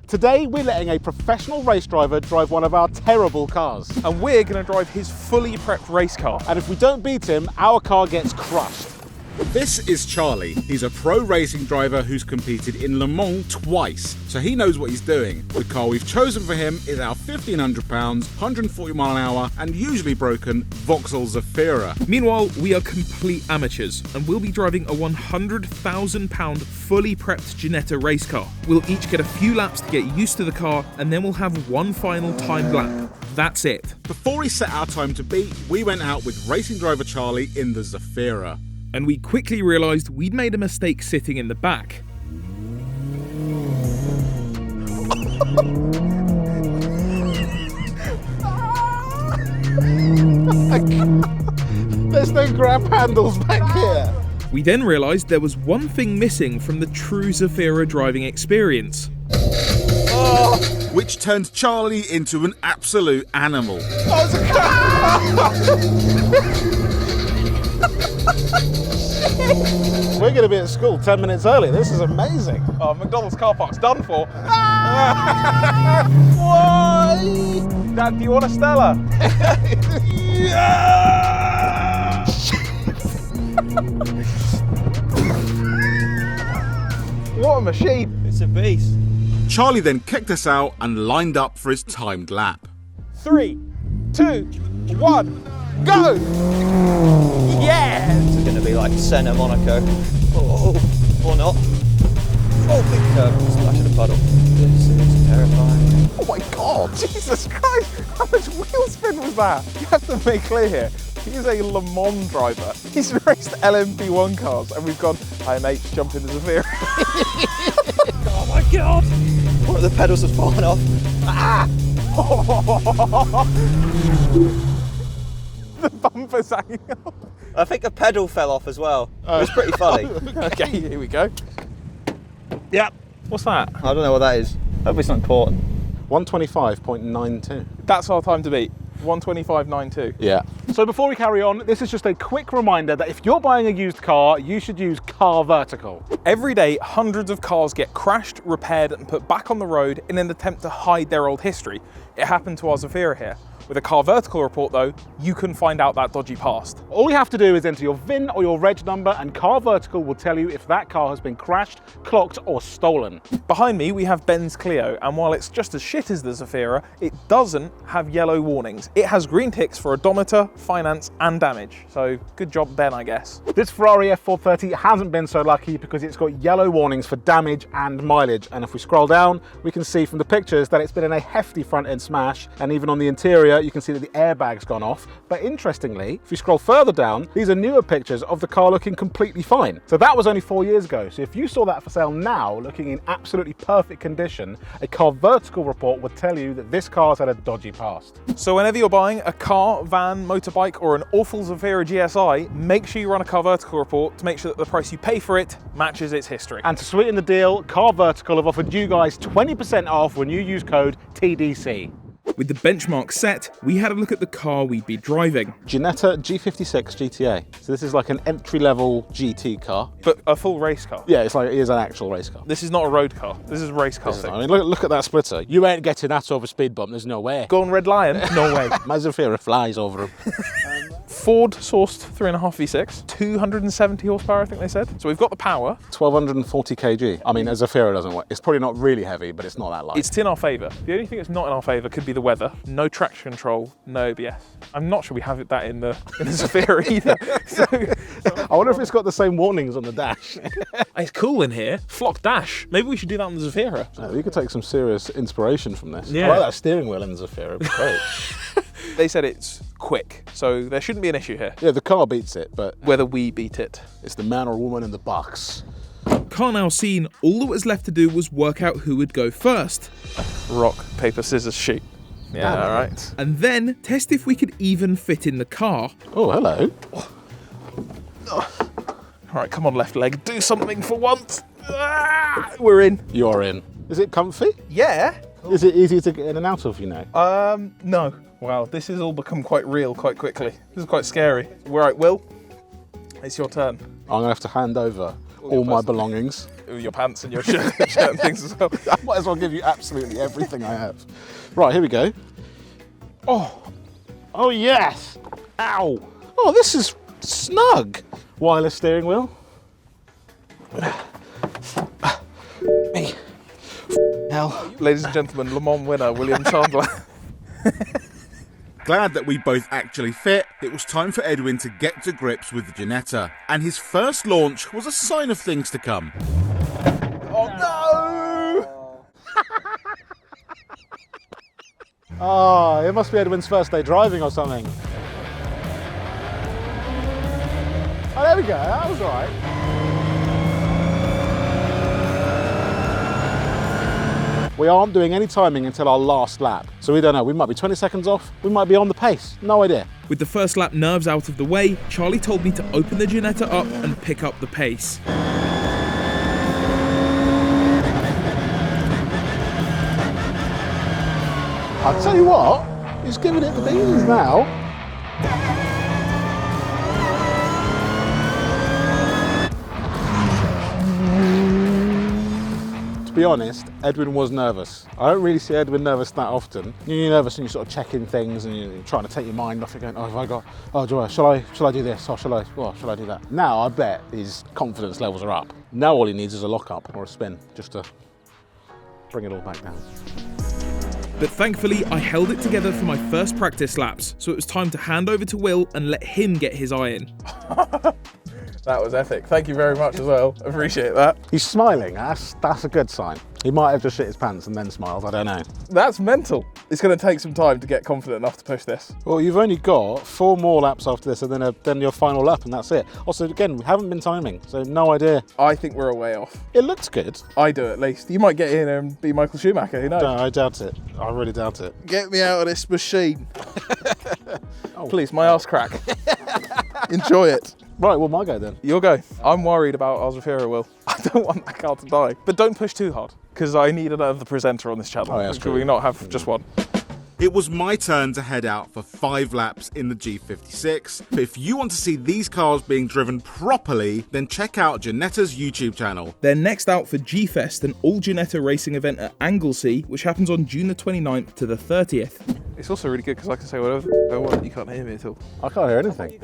Today we're letting a professional race driver drive one of our terrible cars. And we're going to drive his fully prepped race car. And if we don't beat him, our car gets crushed. This is Charlie. He's a pro racing driver who's competed in Le Mans twice, so he knows what he's doing. The car we've chosen for him is our £1,500, 140 mile an hour and usually broken Vauxhall Zafira. Meanwhile, we are complete amateurs and we'll be driving a £100,000 fully prepped Ginetta race car. We'll each get a few laps to get used to the car and then we'll have one final timed lap. That's it. Before we set our time to beat, we went out with racing driver Charlie in the Zafira. And we quickly realised we'd made a mistake sitting in the back. There's no grab handles back here. We then realised there was one thing missing from the true Zafira driving experience. Which turned Charlie into an absolute animal. We're going to be at school 10 minutes early. This is amazing. Oh, McDonald's car park's done for. Why? Dad, do you want a Stella? What a machine. It's a beast. Charlie then kicked us out and lined up for his timed lap. 3, 2, 1, go! Yeah! It's going to be like Senna Monaco. Oh, or not. Oh, big curve. Splash in a puddle. This is terrifying. Oh my god! Jesus Christ! How much wheel spin was that? You have to make clear here. He's a Le Mans driver. He's raced LMP1 cars and we've gone, hi mate, jump into Zafira. Oh my god! One of the pedals has fallen off. Ah! The bumper's hanging off. I think a pedal fell off as well. It was pretty funny. Okay, here we go. Yep. What's that? I don't know what that is. Hopefully it's not important. 125.92. That's our time to beat. 125.92. Yeah. So before we carry on, this is just a quick reminder that if you're buying a used car, you should use Car Vertical. Every day, hundreds of cars get crashed, repaired and put back on the road in an attempt to hide their old history. It happened to our Zafira here. With a Car Vertical report though, you can find out that dodgy past. All you have to do is enter your VIN or your reg number and Car Vertical will tell you if that car has been crashed, clocked or stolen. Behind me we have Ben's Clio, and while it's just as shit as the Zafira, it doesn't have yellow warnings. It has green ticks for odometer, finance and damage. So good job Ben, I guess. This Ferrari F430 hasn't been so lucky because it's got yellow warnings for damage and mileage, and if we scroll down we can see from the pictures that it's been in a hefty front end smash, and even on the interior you can see that the airbag's gone off. But interestingly, if you scroll further down, these are newer pictures of the car looking completely fine. So that was only 4 years ago. So if you saw that for sale now, looking in absolutely perfect condition, a Car Vertical report would tell you that this car's had a dodgy past. So whenever you're buying a car, van, motorbike or an awful Zafira GSI, make sure you run a Car Vertical report to make sure that the price you pay for it matches its history. And to sweeten the deal, Car Vertical have offered you guys 20% off when you use code TDC. With the benchmark set, we had a look at the car we'd be driving. Ginetta G56 GTA. So this is like an entry-level GT car. But a full race car. Yeah, it is an actual race car. This is not a road car. This is a race car thing. I mean, look at that splitter. You ain't getting that over speed bump. There's no way. Go on Red Lion? No way. My Zafira flies over him. Ford sourced 3.5 V6, 270 horsepower, I think they said. So we've got the power. 1240 kg. I mean, a Zafira doesn't work. It's probably not really heavy, but it's not that light. It's in our favour. The only thing that's not in our favour could be the weather. No traction control, no ABS. I'm not sure we have that in the Zafira either. So, I wonder if it's got the same warnings on the dash. It's cool in here. Flock dash. Maybe we should do that on the Zafira. You could take some serious inspiration from this. Yeah. I like that steering wheel in the Zafira. It'd be great. They said it's quick, so there shouldn't be an issue here. Yeah, the car beats it, but whether we beat it. It's the man or woman in the box. Car now seen, all that was left to do was work out who would go first. Rock, paper, scissors, shoot. Yeah, all right. And then test if we could even fit in the car. Oh, hello. All right, come on, left leg, do something for once. We're in. You're in. Is it comfy? Yeah. Is it easy to get in and out of, you know? No. Wow, this has all become quite real quite quickly. This is quite scary. Right, Will, it's your turn. I'm going to have to hand over all my belongings. your pants and your shirt and things as well. I might as well give you absolutely everything I have. Right, here we go. Oh yes! Ow! Oh, this is snug. Wireless steering wheel. Me. Hell. Ladies and gentlemen, Le Mans winner William Chandler. Glad that we both actually fit, it was time for Edwin to get to grips with the Ginetta, and his first launch was a sign of things to come. Oh no! Oh, it must be Edwin's first day driving or something. Oh, there we go, that was all right. We aren't doing any timing until our last lap, so we don't know. We might be 20 seconds off, we might be on the pace, no idea. With the first lap nerves out of the way, Charlie told me to open the Ginetta up and pick up the pace. I'll tell you what, he's giving it the beans now. To be honest, Edwin was nervous. I don't really see Edwin nervous that often. You're nervous and you're sort of checking things and you're trying to take your mind off. You're going, oh, have I got, oh, shall I do this? Or shall I do that? Now I bet his confidence levels are up. Now all he needs is a lock-up or a spin, just to bring it all back down. But thankfully, I held it together for my first practice laps, so it was time to hand over to Will and let him get his eye in. That was epic. Thank you very much as well. Appreciate that. He's smiling, that's a good sign. He might have just shit his pants and then smiled, I don't know. That's mental. It's going to take some time to get confident enough to push this. Well, you've only got 4 more laps after this and then your final lap and that's it. Also, again, we haven't been timing, so no idea. I think we're a way off. It looks good. I do at least. You might get in and be Michael Schumacher, who knows? No, I doubt it. I really doubt it. Get me out of this machine. Please, my ass crack. Enjoy it. Right, well, my go then. Your go. I'm worried about our Zafira, Will. I don't want that car to die. But don't push too hard, because I need another presenter on this channel. Oh, yeah, that's Could true. we not have just one? It was my turn to head out for 5 laps in the G56. But if you want to see these cars being driven properly, then check out Ginetta's YouTube channel. They're next out for G-Fest, an all-Ginetta racing event at Anglesey, which happens on June the 29th to the 30th. It's also really good because I can say whatever I want. You can't hear me at all. I can't hear anything.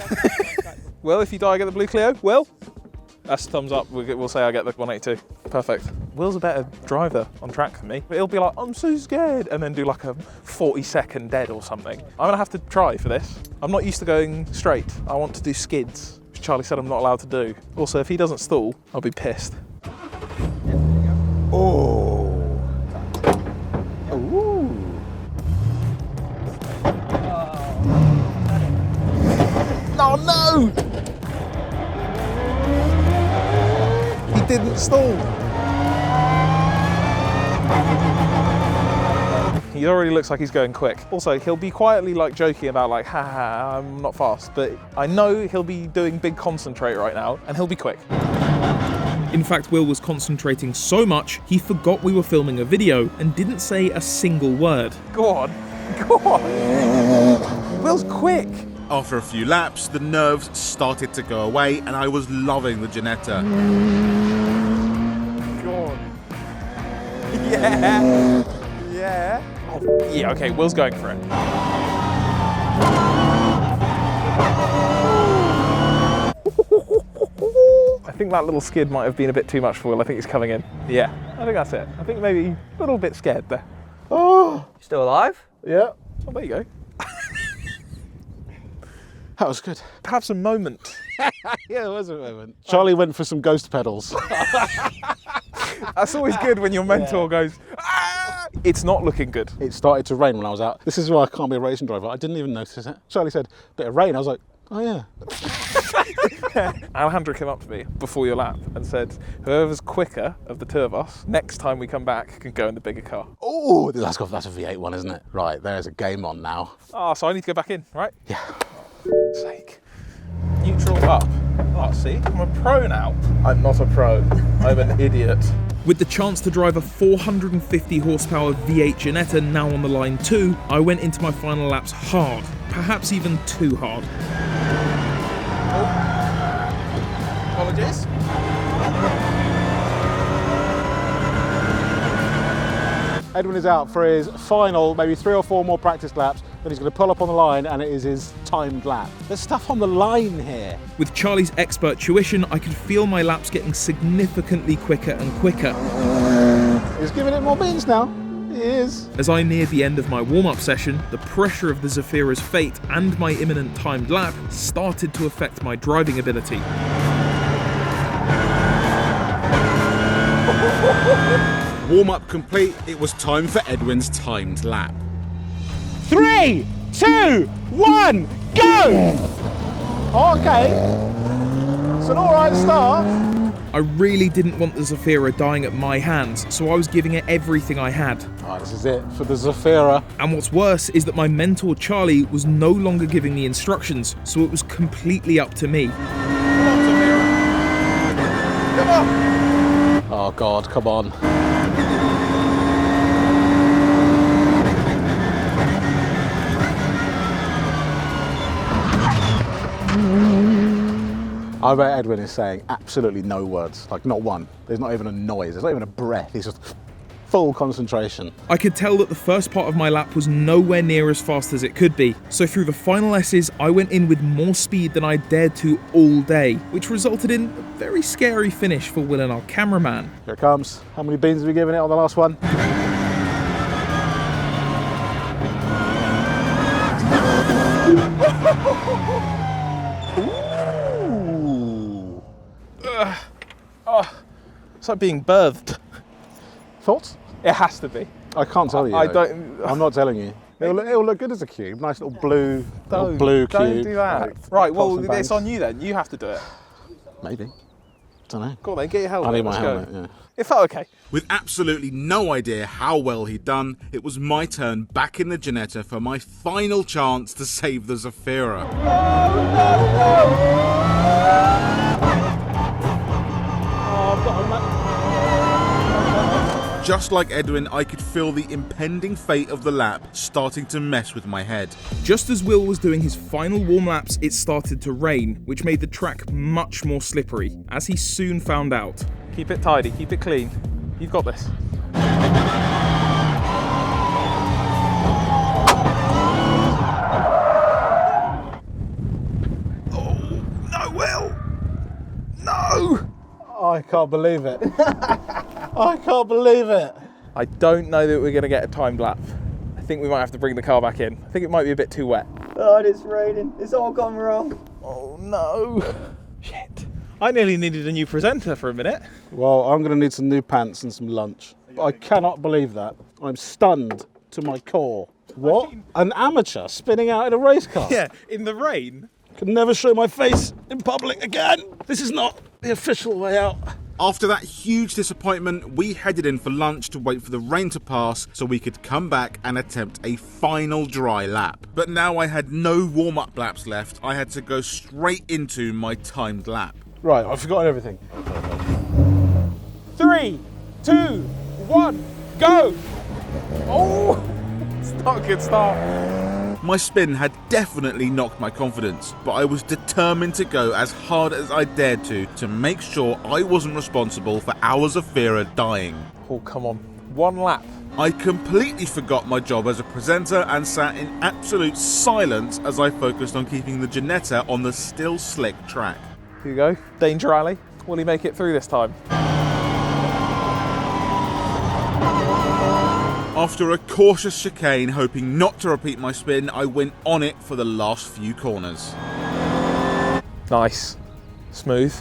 Well, if you die, I get the blue Clio. Will? That's thumbs up. We'll say I get the 182. Perfect. Will's a better driver on track than me. But he'll be like, I'm so scared, and then do like a 40-second dead or something. I'm going to have to try for this. I'm not used to going straight. I want to do skids, which Charlie said I'm not allowed to do. Also, if he doesn't stall, I'll be pissed. Oh. Ooh. Oh no! He didn't stall. He already looks like he's going quick. Also, he'll be quietly like joking about like, ha, I'm not fast. But I know he'll be doing big concentrate right now and he'll be quick. In fact, Will was concentrating so much, he forgot we were filming a video and didn't say a single word. Go on, go on. Will's quick. After a few laps, the nerves started to go away and I was loving the Ginetta. Go on. Yeah. Yeah. Oh, yeah, okay, Will's going for it. I think that little skid might have been a bit too much for Will. I think he's coming in. Yeah, I think that's it. I think maybe a little bit scared there. Oh. Still alive? Yeah. Oh, there you go. That was good. Have some moment. Yeah, it was a moment. Charlie went for some ghost pedals. That's always good when your mentor goes, ah! It's not looking good. It started to rain when I was out. This is why I can't be a racing driver. I didn't even notice it. Charlie said, bit of rain. I was like, oh yeah. Alejandro came up to me before your lap and said, whoever's quicker of the 2 of us, next time we come back, can go in the bigger car. Oh, that's a V8 one, isn't it? Right, there's a game on now. Ah, so I need to go back in, right? Yeah. For sake. Neutral up. Oh, see, I'm a pro now. I'm not a pro. I'm an idiot. With the chance to drive a 450 horsepower V8 Ginetta now on the line too, I went into my final laps hard, perhaps even too hard. Oh. Apologies. Edwin is out for his final, maybe 3 or 4 more practice laps. Then he's going to pull up on the line and it is his timed lap. There's stuff on the line here. With Charlie's expert tuition, I could feel my laps getting significantly quicker and quicker. He's giving it more beans now. He is. As I neared the end of my warm-up session, the pressure of the Zafira's fate and my imminent timed lap started to affect my driving ability. Warm-up complete, it was time for Edwin's timed lap. 3, 2, 1, go! Okay. It's an alright start. I really didn't want the Zafira dying at my hands, so I was giving it everything I had. Alright, this is it for the Zafira. And what's worse is that my mentor Charlie was no longer giving me instructions, so it was completely up to me. Oh God, come on. I bet Edwin is saying absolutely no words, like not one. There's not even a noise, there's not even a breath, he's just full concentration. I could tell that the first part of my lap was nowhere near as fast as it could be, so through the final S's I went in with more speed than I dared to all day, which resulted in a very scary finish for Will and our cameraman. Here it comes. How many beans have we given it on the last one? It's like being birthed. Thoughts? It has to be. I can't tell you. I though. don't. I'm not telling you. It'll look good as a cube. Nice little blue cube. Don't do that. Like, Right, well, pots and it's pans. on you then. You have to do it. Maybe. Don't know. Go on then, get your helmet. I need my Let's helmet, go. yeah. It felt okay. With absolutely no idea how well he'd done, it was my turn back in the Ginetta for my final chance to save the Zafira. Just like Edwin, I could feel the impending fate of the lap starting to mess with my head. Just as Will was doing his final warm laps, it started to rain, which made the track much more slippery, as he soon found out. Keep it tidy, keep it clean. You've got this. Oh, no, Will! No! I can't believe it. I can't believe it. I don't know that we're going to get a timed lap. I think we might have to bring the car back in. I think it might be a bit too wet. God, it's raining. It's all gone wrong. Oh no. Shit. I nearly needed a new presenter for a minute. Well, I'm going to need some new pants and some lunch. I cannot believe that. I'm stunned to my core. What? An amateur spinning out in a race car? Yeah, in the rain. Can never show my face in public again. This is not the official way out. After that huge disappointment, we headed in for lunch to wait for the rain to pass so we could come back and attempt a final dry lap. But now I had no warm-up laps left. I had to go straight into my timed lap. Right, I've forgotten everything. 3, 2, 1, go! Oh, it's not a good start. My spin had definitely knocked my confidence, but I was determined to go as hard as I dared to make sure I wasn't responsible for our Zafira dying. Oh, come on. One lap. I completely forgot my job as a presenter and sat in absolute silence as I focused on keeping the Ginetta on the still slick track. Here you go. Danger alley. Will he make it through this time? After a cautious chicane, hoping not to repeat my spin, I went on it for the last few corners. Nice. Smooth.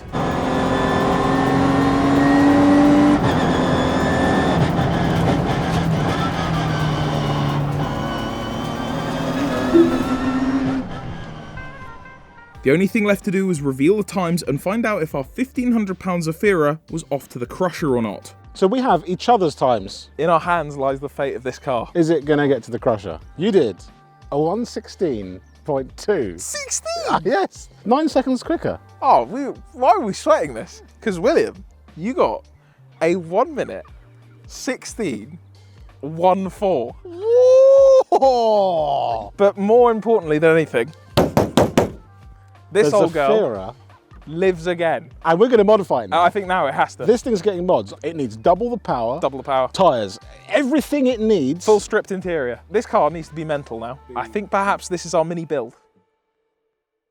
The only thing left to do was reveal the times and find out if our £1,500 Zafira was off to the crusher or not. So we have each other's times. In our hands lies the fate of this car. Is it going to get to the crusher? You did a 1:16.2. 16? Yes, 9 seconds quicker. Oh, why are we sweating this? Because William, you got a 1 minute 16.14. Whoa! But more importantly than anything, this The old girl. Zafira lives again. And we're going to modify it now. I think now it has to. This thing's getting mods. It needs double the power. Double the power. Tyres. Everything it needs. Full stripped interior. This car needs to be mental now. I think perhaps this is our mini build.